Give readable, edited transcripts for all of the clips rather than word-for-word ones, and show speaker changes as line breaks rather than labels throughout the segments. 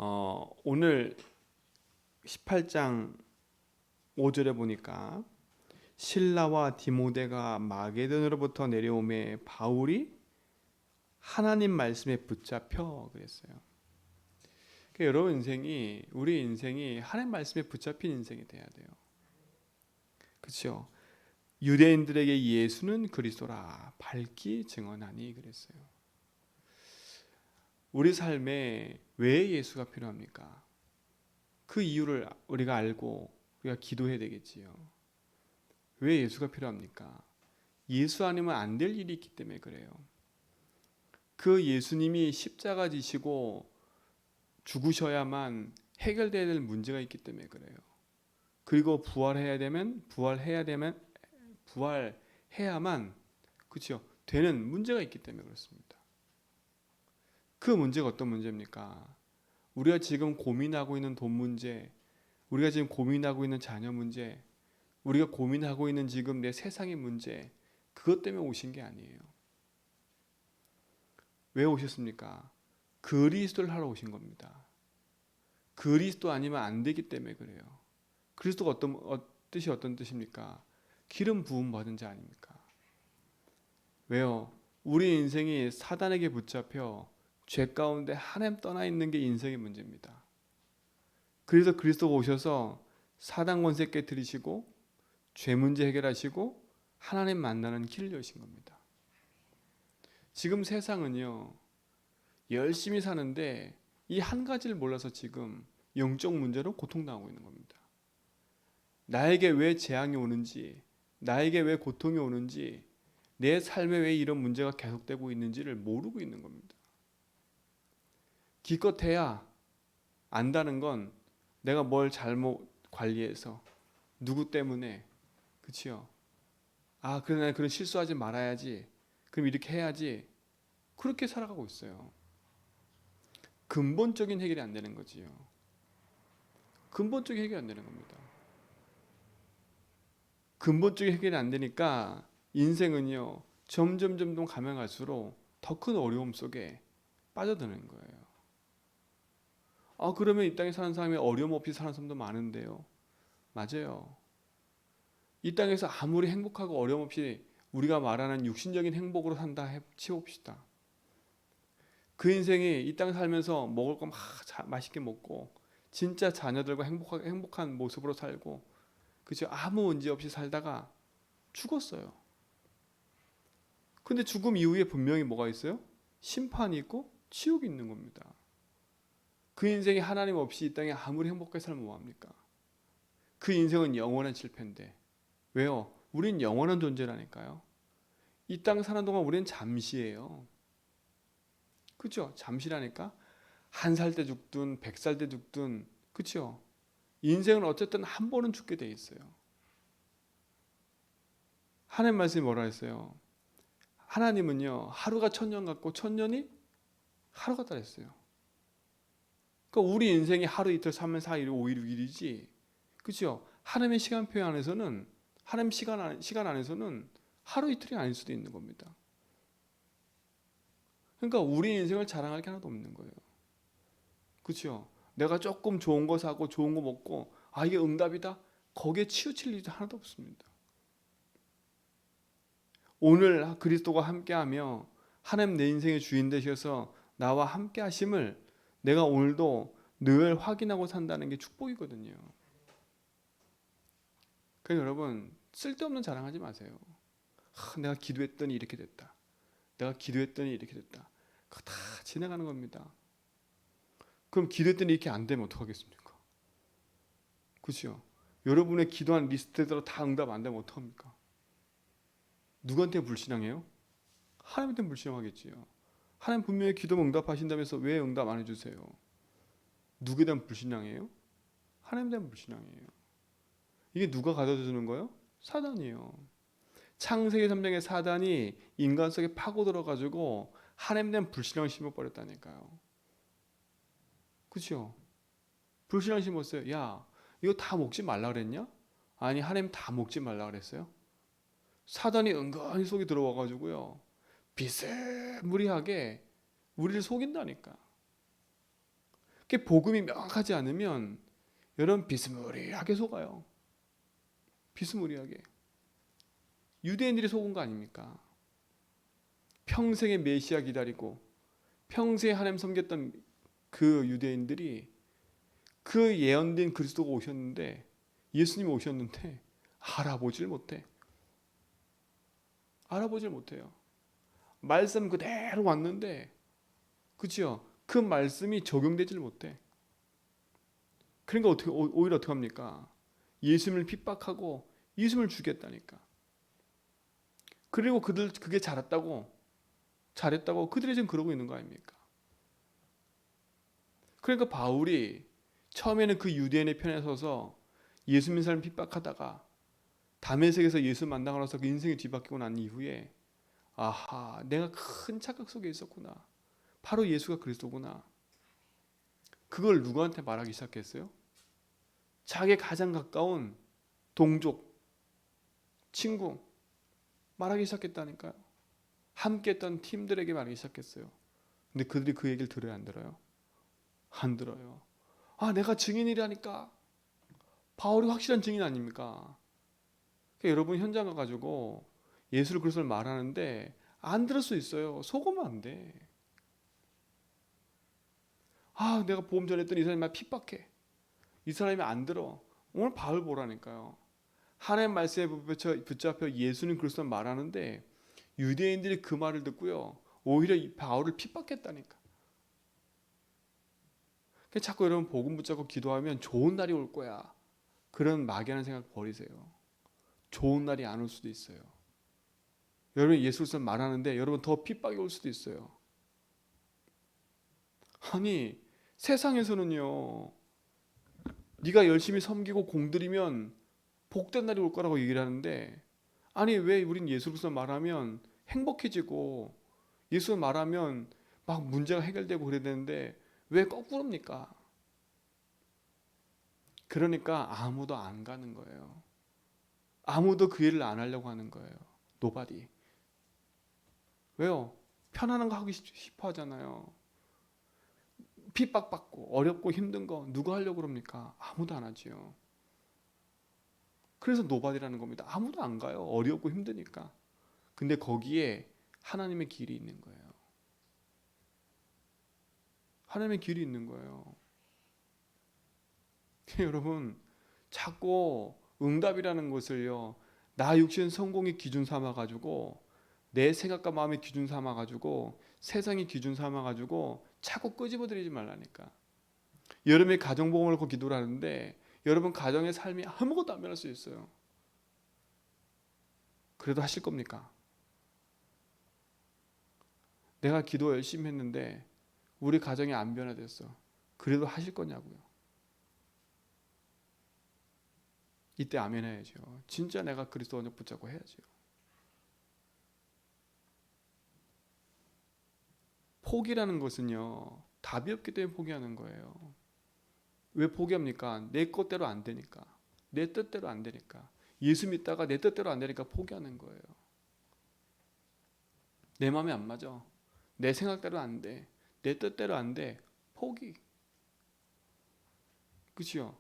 오늘 18장 5절에 보니까 실라와 디모데가 마게도냐로부터 내려오매 바울이 하나님 말씀에 붙잡혀 그랬어요. 그러니까 여러분 우리 인생이 하나님 말씀에 붙잡힌 인생이 돼야 돼요. 그렇죠? 유대인들에게 예수는 그리스도라 밝히 증언하니 그랬어요. 우리 삶에 왜 예수가 필요합니까? 그 이유를 우리가 알고 우리가 기도해야 되겠지요. 왜 예수가 필요합니까? 예수 아니면 안 될 일이 있기 때문에 그래요. 그 예수님이 십자가 지시고 죽으셔야만 해결돼야 될 문제가 있기 때문에 그래요. 그리고 부활해야만 그렇죠? 되는 문제가 있기 때문에 그렇습니다. 그 문제가 어떤 문제입니까? 우리가 지금 고민하고 있는 돈 문제, 우리가 지금 고민하고 있는 자녀 문제, 우리가 고민하고 있는 지금 내 세상의 문제, 그것 때문에 오신 게 아니에요. 왜 오셨습니까? 그리스도를 하러 오신 겁니다. 그리스도 아니면 안 되기 때문에 그래요. 그리스도가 어떤 뜻입니까? 기름 부음 받은 자 아닙니까? 왜요? 우리 인생이 사단에게 붙잡혀 죄 가운데 하나님 떠나 있는 게 인생의 문제입니다. 그래서 그리스도가 오셔서 사단 권세 깨뜨리시고 죄 문제 해결하시고 하나님 만나는 길을 여신 겁니다. 지금 세상은요, 열심히 사는데 이 한 가지를 몰라서 지금 영적 문제로 고통당하고 있는 겁니다. 나에게 왜 재앙이 오는지, 나에게 왜 고통이 오는지, 내 삶에 왜 이런 문제가 계속되고 있는지를 모르고 있는 겁니다. 기껏해야 안다는 건 내가 뭘 잘못 관리해서 누구 때문에 그치요? 그래 난 그런 실수하지 말아야지. 그럼 이렇게 해야지. 그렇게 살아가고 있어요. 근본적인 해결이 안 되는 거지요. 근본적인 해결이 안 되는 겁니다. 근본적인 해결이 안 되니까 인생은요 점점 가면 갈수록 더 큰 어려움 속에 빠져드는 거예요. 그러면 이 땅에 사는 사람이 어려움 없이 사는 사람도 많은데요. 맞아요. 이 땅에서 아무리 행복하고 어려움 없이 우리가 말하는 육신적인 행복으로 산다 치봅시다. 그 인생이 이 땅에 살면서 먹을 거 맛있게 먹고 진짜 자녀들과 행복한 모습으로 살고 그죠? 아무 문제 없이 살다가 죽었어요. 근데 죽음 이후에 분명히 뭐가 있어요? 심판이 있고 지옥이 있는 겁니다. 그 인생이 하나님 없이 이 땅에 아무리 행복하게 살면 뭐합니까? 그 인생은 영원한 실패인데 왜요? 우린 영원한 존재라니까요. 이 땅 사는 동안 우리는 잠시예요. 그렇죠? 잠시라니까. 1살 때 죽든 100살 때 죽든 그렇죠? 인생은 어쨌든 한 번은 죽게 돼 있어요. 하나님 말씀이 뭐라 했어요? 하나님은요 하루가 1000년 같고 1000년이 하루 같다 했어요. 그러니까 우리 인생이 하루 이틀 3일 4일 5일 6일이지 그렇죠? 하나님의 시간표 안에서는 하나님 시간 안에서는 하루 이틀이 아닐 수도 있는 겁니다. 그러니까 우리 인생을 자랑할 게 하나도 없는 거예요. 그렇죠? 내가 조금 좋은 거 사고 좋은 거 먹고 이게 응답이다? 거기에 치우칠 일이 하나도 없습니다. 오늘 그리스도가 함께하며 하나님 내 인생의 주인 되셔서 나와 함께 하심을 내가 오늘도 늘 확인하고 산다는 게 축복이거든요. 그러니까 여러분 쓸데없는 자랑하지 마세요. 내가 기도했더니 이렇게 됐다. 내가 기도했더니 이렇게 됐다. 그거 다 지나가는 겁니다. 그럼 기도했더니 이렇게 안 되면 어떡하겠습니까? 그렇죠? 여러분의 기도한 리스트대로 다 응답 안 되면 어떡합니까? 누구한테 불신앙해요? 하나님한테 불신앙하겠지요. 하나님 분명히 기도면 응답하신다면서 왜 응답 안 해주세요? 누구에 대한 불신앙이에요? 하나님에 대한 불신앙이에요. 이게 누가 가져다 주는 거예요? 사단이에요. 창세기 3장의 사단이 인간 속에 파고 들어가지고 하나님에 대한 불신앙을 심어버렸다니까요. 그렇죠? 불신앙 심었어요. 야 이거 다 먹지 말라 그랬냐? 아니 하나님 다 먹지 말라 그랬어요? 사단이 은근히 속에 들어와가지고요 비스무리하게 우리를 속인다니까. 그 복음이 명확하지 않으면 여러분 비스무리하게 속아요. 비스무리하게. 유대인들이 속은 거 아닙니까? 평생의 메시아 기다리고 평생에 하나님 섬겼던 그 유대인들이 그 예언된 그리스도가 오셨는데, 예수님이 오셨는데 알아보질 못해. 알아보질 못해요. 말씀 그대로 왔는데, 그치요? 그 말씀이 적용되질 못해. 그러니까 오히려 어떻게 합니까? 예수님을 핍박하고 예수님을 죽였다니까. 그리고 그게 잘했다고 그들이 지금 그러고 있는 거 아닙니까? 그러니까 바울이 처음에는 그 유대인의 편에 서서 예수 믿는 사람 핍박하다가 다메섹에서 예수 만나고 나서 그 인생이 뒤바뀌고 난 이후에, 아하, 내가 큰 착각 속에 있었구나. 바로 예수가 그리스도구나. 그걸 누구한테 말하기 시작했어요? 자기 가장 가까운 동족, 친구 말하기 시작했다니까요. 함께 했던 팀들에게 말하기 시작했어요. 근데 그들이 그 얘기를 들어요, 안 들어요? 안 들어요. 아, 내가 증인이라니까. 바울이 확실한 증인 아닙니까? 그러니까 여러분 현장 가가지고 예수를 그리스도를 말하는데 안 들을 수 있어요. 속으면 안 돼. 아, 내가 복음 전했더니 이 사람이 막 핍박해. 이 사람이 안 들어. 오늘 바울 보라니까요. 하나님 말씀에 붙잡혀 예수님 그리스도를 말하는데 유대인들이 그 말을 듣고요, 오히려 이 바울을 핍박했다니까. 그러니까 자꾸 여러분 복음 붙잡고 기도하면 좋은 날이 올 거야, 그런 막연한 생각 버리세요. 좋은 날이 안 올 수도 있어요. 여러분이 예수 그리스도를 말하는데 여러분 더 핍박이 올 수도 있어요. 아니, 세상에서는요, 네가 열심히 섬기고 공들이면 복된 날이 올 거라고 얘기를 하는데, 아니 왜 우린 예수 그리스도 말하면 행복해지고 예수 말하면 막 문제가 해결되고 그래야 되는데 왜 거꾸로입니까? 그러니까 아무도 안 가는 거예요. 아무도 그 일을 안 하려고 하는 거예요. Nobody. 왜요? 편안한 거 하기 싶어 하잖아요. 핍박받고 어렵고 힘든 거 누가 하려고 그럽니까? 아무도 안 하지요. 그래서 노바디라는 겁니다. 아무도 안 가요. 어렵고 힘드니까. 근데 거기에 하나님의 길이 있는 거예요. 하나님의 길이 있는 거예요. 여러분, 자꾸 응답이라는 것을요, 나 육신 성공의 기준 삼아가지고, 내 생각과 마음의 기준 삼아가지고, 세상의 기준 삼아가지고 자꾸 끄집어들이지 말라니까. 여러분이 가정복음을 놓고 기도를 하는데 여러분 가정의 삶이 아무것도 안 변할 수 있어요. 그래도 하실 겁니까? 내가 기도 열심히 했는데 우리 가정이 안 변화됐어. 그래도 하실 거냐고요. 이때 아멘 해야죠. 진짜 내가 그리스도 언약 붙잡고 해야죠. 포기라는 것은요, 답이 없기 때문에 포기하는 거예요. 왜 포기합니까? 내 것대로 안 되니까. 내 뜻대로 안 되니까. 예수 믿다가 내 뜻대로 안 되니까 포기하는 거예요. 내 마음에 안 맞아. 내 생각대로 안 돼. 내 뜻대로 안 돼. 포기. 그치요?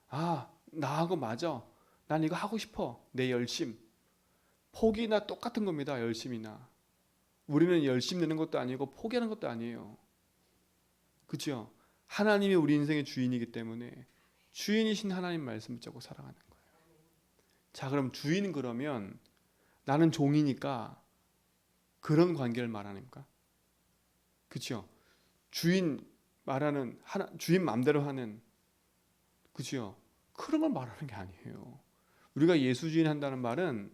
아, 나하고 맞아. 난 이거 하고 싶어. 내 열심. 포기나 똑같은 겁니다. 열심이나. 우리는 열심 내는 것도 아니고 포기하는 것도 아니에요. 그치요? 하나님이 우리 인생의 주인이기 때문에 주인이신 하나님 말씀 붙잡고 살아가는 거예요. 자, 그럼 주인은 그러면 나는 종이니까 그런 관계를 말하니까. 그치요? 주인 말하는 주인 마음대로 하는, 그치요? 그런 걸 말하는 게 아니에요. 우리가 예수 주인 한다는 말은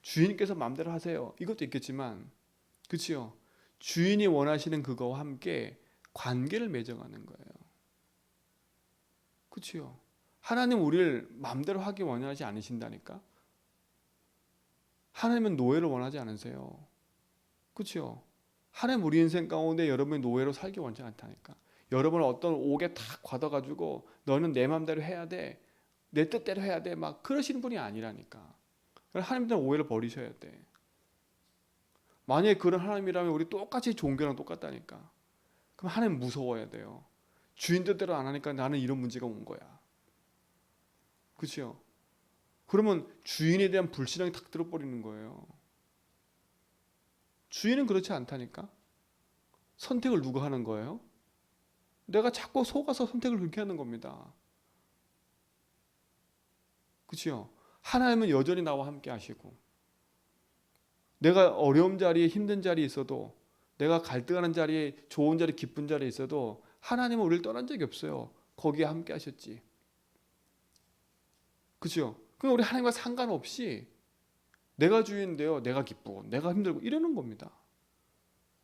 주인께서 마음대로 하세요, 이것도 있겠지만, 그치요? 주인이 원하시는 그거와 함께 관계를 맺어가는 거예요. 그치요? 하나님 우리를 마음대로 하기 원하지 않으신다니까. 하나님은 노예를 원하지 않으세요. 그치요? 하나님 우리 인생 가운데 여러분의 노예로 살기 원치 않다니까. 여러분을 어떤 옥에 탁 걷어가지고 너는 내 마음대로 해야 돼, 내 뜻대로 해야 돼, 막 그러시는 분이 아니라니까. 하나님들은 오해를 버리셔야 돼. 만약에 그런 하나님이라면 우리 똑같이 종교랑 똑같다니까. 그럼 하나님 무서워야 돼요. 주인 뜻대로 안 하니까 나는 이런 문제가 온 거야. 그렇죠? 그러면 주인에 대한 불신앙이 탁 들어버리는 거예요. 주인은 그렇지 않다니까. 선택을 누가 하는 거예요? 내가 자꾸 속아서 선택을 그렇게 하는 겁니다. 그렇죠? 하나님은 여전히 나와 함께 하시고, 내가 어려운 자리에 힘든 자리에 있어도, 내가 갈등하는 자리에 좋은 자리 기쁜 자리에 있어도 하나님은 우리를 떠난 적이 없어요. 거기에 함께 하셨지. 그렇죠? 그럼 우리 하나님과 상관없이 내가 주인인데요, 내가 기쁘고 내가 힘들고 이러는 겁니다.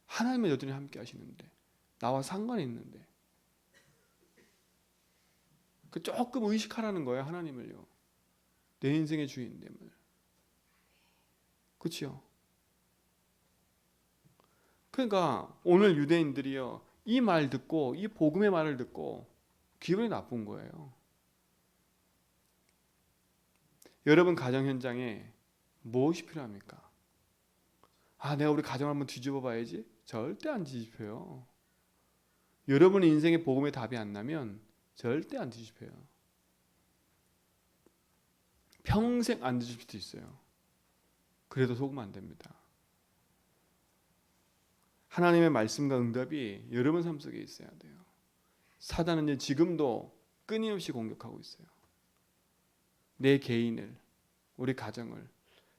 하나님은 여전히 함께 하시는데, 나와 상관이 있는데, 그 조금 의식하라는 거예요. 하나님을요, 내 인생의 주인됨을. 그렇죠? 그러니까 오늘 유대인들이요, 이 말 듣고, 이 복음의 말을 듣고 기분이 나쁜 거예요. 여러분 가정 현장에 무엇이 필요합니까? 내가 우리 가정 한번 뒤집어 봐야지. 절대 안 뒤집혀요. 여러분의 인생의 복음의 답이 안 나면 절대 안 뒤집혀요. 평생 안 뒤집힐 수도 있어요. 그래도 속으면 안 됩니다. 하나님의 말씀과 응답이 여러분 삶 속에 있어야 돼요. 사단은 지금도 끊임없이 공격하고 있어요. 내 개인을, 우리 가정을.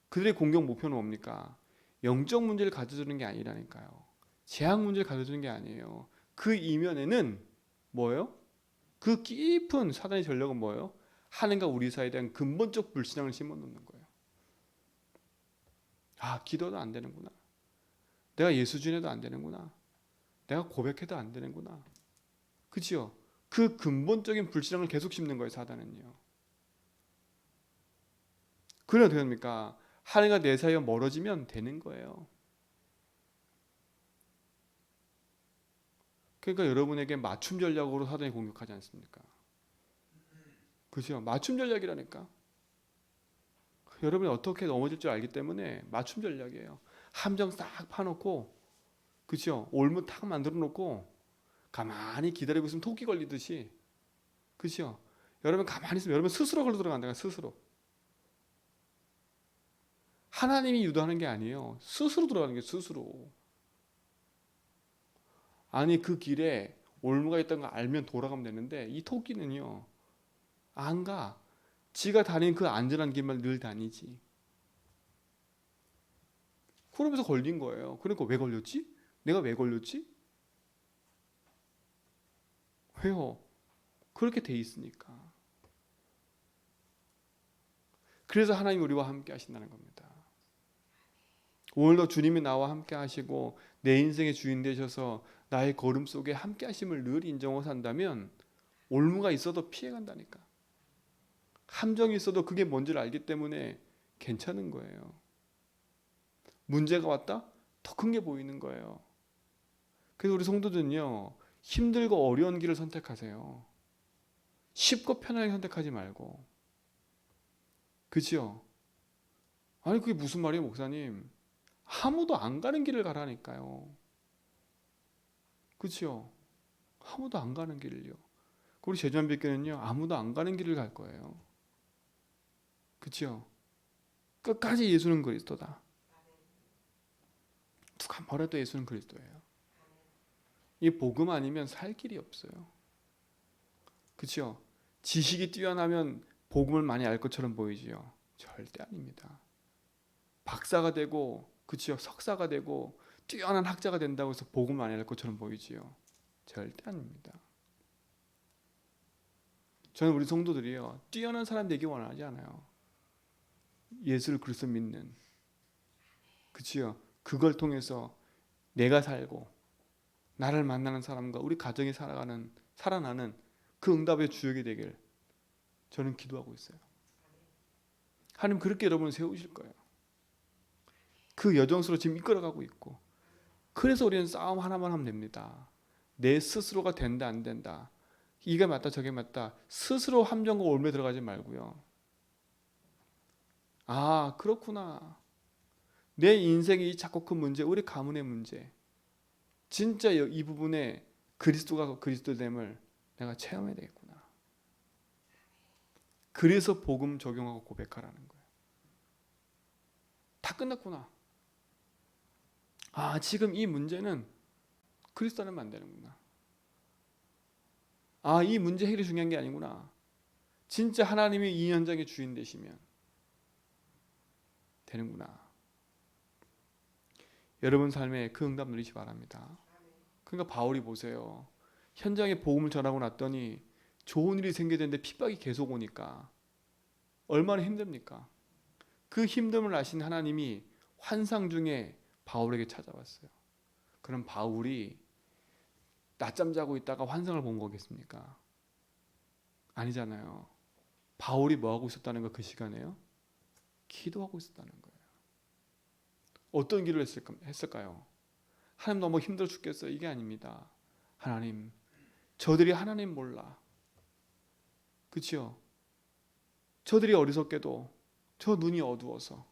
그들의 공격 목표는 뭡니까? 영적 문제를 가져주는 게 아니라니까요. 재앙 문제를 가져주는 게 아니에요. 그 이면에는 뭐예요? 그 깊은 사단의 전략은 뭐예요? 하나님과 우리 사이에 대한 근본적 불신앙을 심어놓는 거예요. 기도도 안 되는구나. 내가 예수 주인해도 안 되는구나. 내가 고백해도 안 되는구나. 그렇죠? 그 근본적인 불신앙을 계속 심는 거예요, 사단은요. 그래 어떻게 됩니까? 하나님과 내 사이가 멀어지면 되는 거예요. 그러니까 여러분에게 맞춤 전략으로 사단이 공격하지 않습니까? 그렇죠? 맞춤 전략이라니까. 여러분이 어떻게 넘어질 줄 알기 때문에 맞춤 전략이에요. 함정 싹 파놓고, 그렇죠? 올무 탁 만들어 놓고 가만히 기다리고 있으면 토끼 걸리듯이, 그렇죠? 여러분 가만히 있으면 여러분 스스로 걸려 들어간다. 스스로. 하나님이 유도하는 게 아니에요. 스스로 들어가는 게 스스로. 아니 그 길에 올무가 있다는 거 알면 돌아가면 되는데, 이 토끼는요 안 가. 지가 다니는 그 안전한 길만 늘 다니지. 그러면서 걸린 거예요. 그러니까 왜 걸렸지? 내가 왜 걸렸지? 왜요? 그렇게 돼 있으니까. 그래서 하나님이 우리와 함께 하신다는 겁니다. 오늘도 주님이 나와 함께 하시고 내 인생의 주인 되셔서 나의 걸음 속에 함께 하심을 늘 인정하고 산다면, 올무가 있어도 피해간다니까. 함정이 있어도 그게 뭔지를 알기 때문에 괜찮은 거예요. 문제가 왔다? 더 큰 게 보이는 거예요. 그래서 우리 성도들은요, 힘들고 어려운 길을 선택하세요. 쉽고 편하게 선택하지 말고. 그죠? 아니 그게 무슨 말이에요, 목사님? 아무도 안 가는 길을 가라니까요. 그죠? 아무도 안 가는 길을요. 우리 제주한빛교회는요, 아무도 안 가는 길을 갈 거예요. 그죠? 끝까지 예수는 그리스도다. 누가 뭐래도 예수는 그리스도예요. 이 복음 아니면 살 길이 없어요. 그죠? 지식이 뛰어나면 복음을 많이 알 것처럼 보이지요. 절대 아닙니다. 박사가 되고, 그죠? 석사가 되고 뛰어난 학자가 된다고 해서 복음을 많이 알 것처럼 보이지요. 절대 아닙니다. 저는 우리 성도들이요, 뛰어난 사람 되기 원하지 않아요. 예수를 그리스도 믿는, 그치요? 그걸 통해서 내가 살고 나를 만나는 사람과 우리 가정이 살아나는 그 응답의 주역이 되길 저는 기도하고 있어요. 하나님 그렇게 여러분을 세우실 거예요. 그 여정수로 지금 이끌어가고 있고, 그래서 우리는 싸움 하나만 하면 됩니다. 내 스스로가 된다 안 된다, 이게 맞다 저게 맞다, 스스로 함정과 올무에 들어가지 말고요. 그렇구나. 내 인생의 이 작고 큰 문제, 우리 가문의 문제, 진짜 이 부분에 그리스도가 그리스도됨을 내가 체험해야 되겠구나. 그래서 복음 적용하고 고백하라는 거예요. 다 끝났구나. 아, 지금 이 문제는 그리스도 안에만 안 되는구나. 아, 이 문제 해결이 중요한 게 아니구나. 진짜 하나님이 이 현장의 주인 되시면 되는구나. 여러분 삶에 그 응답 누리시 바랍니다. 그러니까 바울이 보세요. 현장에 복음을 전하고 났더니 좋은 일이 생겨야 되는데 핍박이 계속 오니까 얼마나 힘듭니까? 그 힘듦을 아신 하나님이 환상 중에 바울에게 찾아왔어요. 그럼 바울이 낮잠 자고 있다가 환상을 본 거겠습니까? 아니잖아요. 바울이 뭐 하고 있었다는 거 그 시간에요? 기도하고 있었다는 거예요. 어떤 기도를 했을까요? 하나님 너무 힘들어 죽겠어요. 이게 아닙니다. 하나님, 저들이 하나님 몰라. 그렇죠? 저들이 어리석게도 저 눈이 어두워서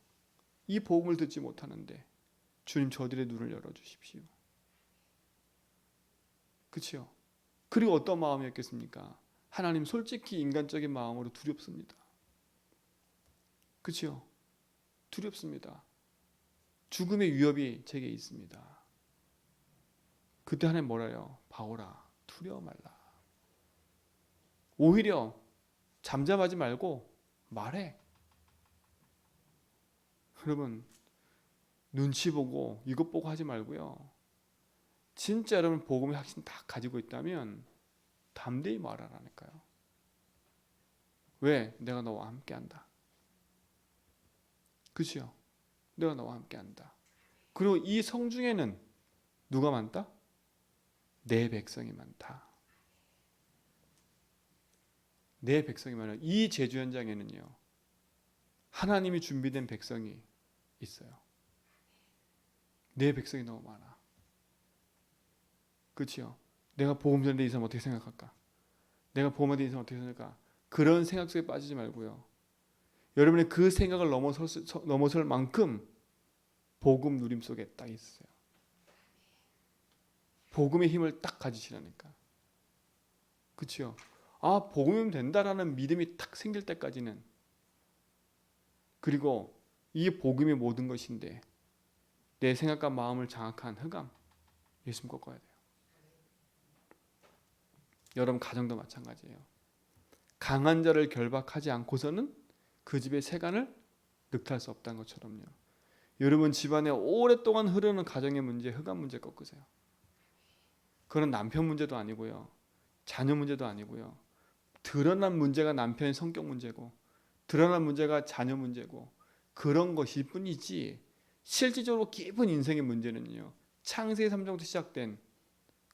이 복음을 듣지 못하는데 주님 저들의 눈을 열어주십시오. 그렇죠? 그리고 어떤 마음이었겠습니까? 하나님 솔직히 인간적인 마음으로 두렵습니다. 그렇죠? 두렵습니다. 죽음의 위협이 제게 있습니다. 그때 하나님 뭐라요? 바울아, 두려워 말라. 오히려 잠잠하지 말고 말해. 여러분, 눈치 보고 이것 보고 하지 말고요. 진짜 여러분 복음의 확신 다 가지고 있다면 담대히 말하라니까요. 왜? 내가 너와 함께한다. 그렇죠? 내가 너와 함께한다. 그리고 이 성중에는 누가 많다? 내 백성이 많다. 내 백성이 많아요. 이 제주 현장에는요, 하나님이 준비된 백성이 있어요. 내 백성이 너무 많아. 그렇죠? 내가 복음 전에 이 사람 어떻게 생각할까? 내가 복음에 대해 이 사람 어떻게 생각할까? 그런 생각 속에 빠지지 말고요. 여러분의 그 생각을 넘어설 만큼 복음 누림 속에 딱 있어요. 복음의 힘을 딱 가지시라니까. 그렇죠? 아, 복음이면 된다라는 믿음이 딱 생길 때까지는, 그리고 이 복음이 모든 것인데 내 생각과 마음을 장악한 흑암, 예수 믿고 꺼야 돼요. 여러분 가정도 마찬가지예요. 강한 자를 결박하지 않고서는 그 집의 세간을 늑탈할 수 없다는 것처럼요. 여러분 집안에 오랫동안 흐르는 가정의 문제, 흑암 문제 꺾으세요. 그건 남편 문제도 아니고요. 자녀 문제도 아니고요. 드러난 문제가 남편의 성격 문제고 드러난 문제가 자녀 문제고 그런 것일 뿐이지 실질적으로 깊은 인생의 문제는요. 창세기 3장부터 시작된,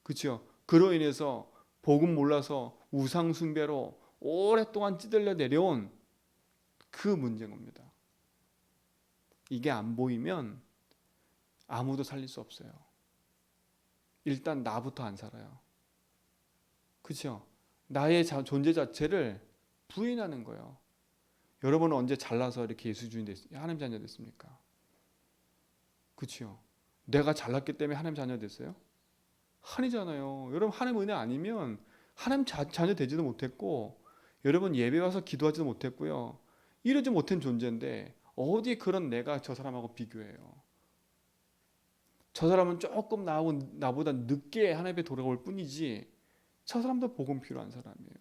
그렇죠? 그로 인해서 복음 몰라서 우상 숭배로 오랫동안 찌들려 내려온 그 문제인 겁니다. 이게 안 보이면 아무도 살릴 수 없어요. 일단 나부터 안 살아요. 그렇죠? 나의 존재 자체를 부인하는 거예요. 여러분은 언제 잘나서 이렇게 예수 주인 하나님 자녀 됐습니까? 그렇죠? 내가 잘났기 때문에 하나님 자녀 됐어요? 아니잖아요. 여러분 하나님 은혜 아니면 하나님 자녀 되지도 못했고 여러분 예배 와서 기도하지도 못했고요. 이러지 못한 존재인데 어디 그런 내가 저 사람하고 비교해요. 저 사람은 조금 나보다 늦게 하나님께 돌아올 뿐이지 저 사람도 복음 필요한 사람이에요.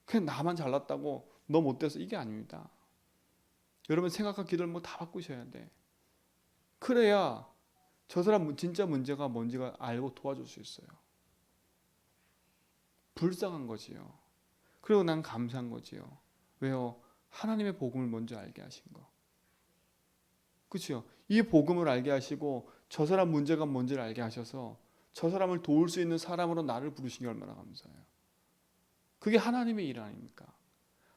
그냥 나만 잘났다고 너 못돼서 이게 아닙니다. 여러분 생각과 기도를 뭐 다 바꾸셔야 돼. 그래야 저 사람 진짜 문제가 뭔지가 알고 도와줄 수 있어요. 불쌍한 거지요. 그리고 난 감사한 거지요. 왜요? 하나님의 복음을 먼저 알게 하신 거. 그렇죠? 이 복음을 알게 하시고 저 사람 문제가 뭔지를 알게 하셔서 저 사람을 도울 수 있는 사람으로 나를 부르신 게 얼마나 감사해요. 그게 하나님의 일 아닙니까?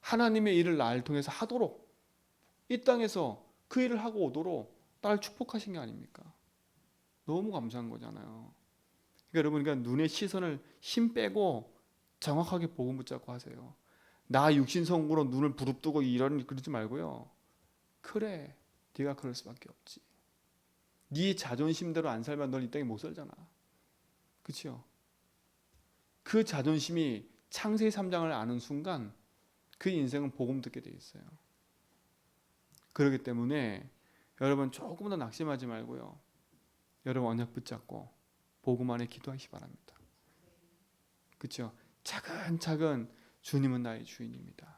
하나님의 일을 나를 통해서 하도록 이 땅에서 그 일을 하고 오도록 나를 축복하신 게 아닙니까? 너무 감사한 거잖아요. 그러니까 여러분, 그러니까 눈의 시선을 힘 빼고 정확하게 복음 붙잡고 하세요. 나 육신성으로 눈을 부릅뜨고 그러지 말고요. 그래, 네가 그럴 수밖에 없지. 네 자존심대로 안 살면 넌 이 땅에 못 살잖아. 그렇죠? 그 자존심이 창세기 3장을 아는 순간 그 인생은 복음 듣게 돼 있어요. 그렇기 때문에 여러분 조금 더 낙심하지 말고요. 여러분 언약 붙잡고 복음 안에 기도하시 바랍니다. 그렇죠? 차근차근 주님은 나의 주인입니다.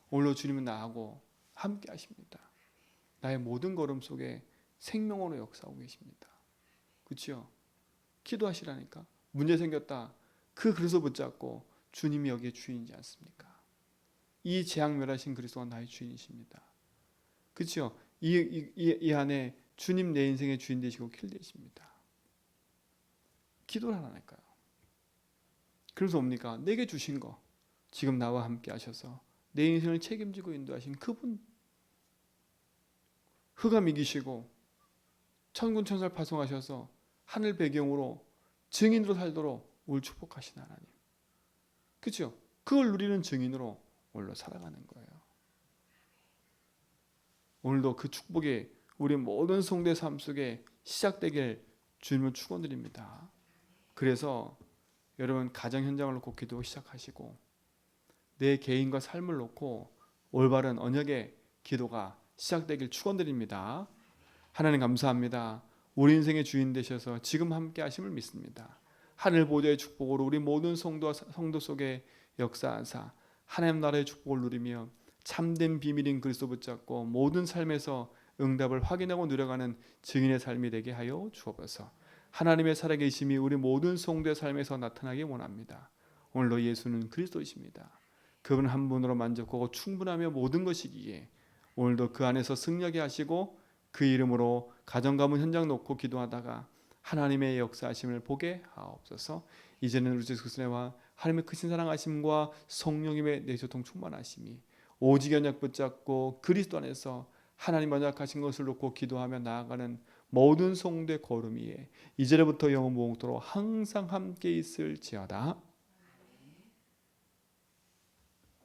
오늘도 주님은 나하고 함께 하십니다. 나의 모든 걸음 속에 생명으로 역사하고 계십니다. 그렇죠? 기도하시라니까. 문제 생겼다. 그 그릇을 붙잡고 주님이 여기에 주인이지 않습니까? 이 재앙 멸하신 그리스도가 나의 주인이십니다. 그렇죠? 이 안에 주님 내 인생의 주인 되시고 길 되십니다. 기도를 하라니까요. 그래서 뭡니까? 내게 주신 거 지금 나와 함께 하셔서 내 인생을 책임지고 인도하신 그분, 흑암 이기시고 천군 천사를 파송하셔서 하늘 배경으로 증인으로 살도록 우리를 축복하신 하나님. 그렇죠? 그걸 누리는 증인으로 오늘도 살아가는 거예요. 오늘도 그 축복이 우리 모든 성도의 삶 속에 시작되길 주님을 축원드립니다. 그래서 여러분 가정 현장을 놓고 기도 시작하시고 내 개인과 삶을 놓고 올바른 언약의 기도가 시작되길 축원드립니다. 하나님 감사합니다. 우리 인생의 주인 되셔서 지금 함께 하심을 믿습니다. 하늘 보좌의 축복으로 우리 모든 성도 속에 역사하사 하나님 나라의 축복을 누리며 참된 비밀인 그리스도 붙잡고 모든 삶에서 응답을 확인하고 누려가는 증인의 삶이 되게 하여 주옵소서. 하나님의 살아계심이 우리 모든 성도의 삶에서 나타나기 원합니다. 오늘도 예수는 그리스도이십니다. 그분 한 분으로 만족하고 충분하며 모든 것이기에 오늘도 그 안에서 승리하게 하시고 그 이름으로 가정 가문 현장 놓고 기도하다가 하나님의 역사하심을 보게 하옵소서. 이제는 우리 주 그리스도와 하나님의 크신 사랑하심과 성령님의 내조통 충만하심이 오직 언약 붙잡고 그리스도 안에서 하나님 언약하신 것을 놓고 기도하며 나아가는 모든 성도의 걸음 위에 이제부터 영원 무궁토록 항상 함께 있을지어다.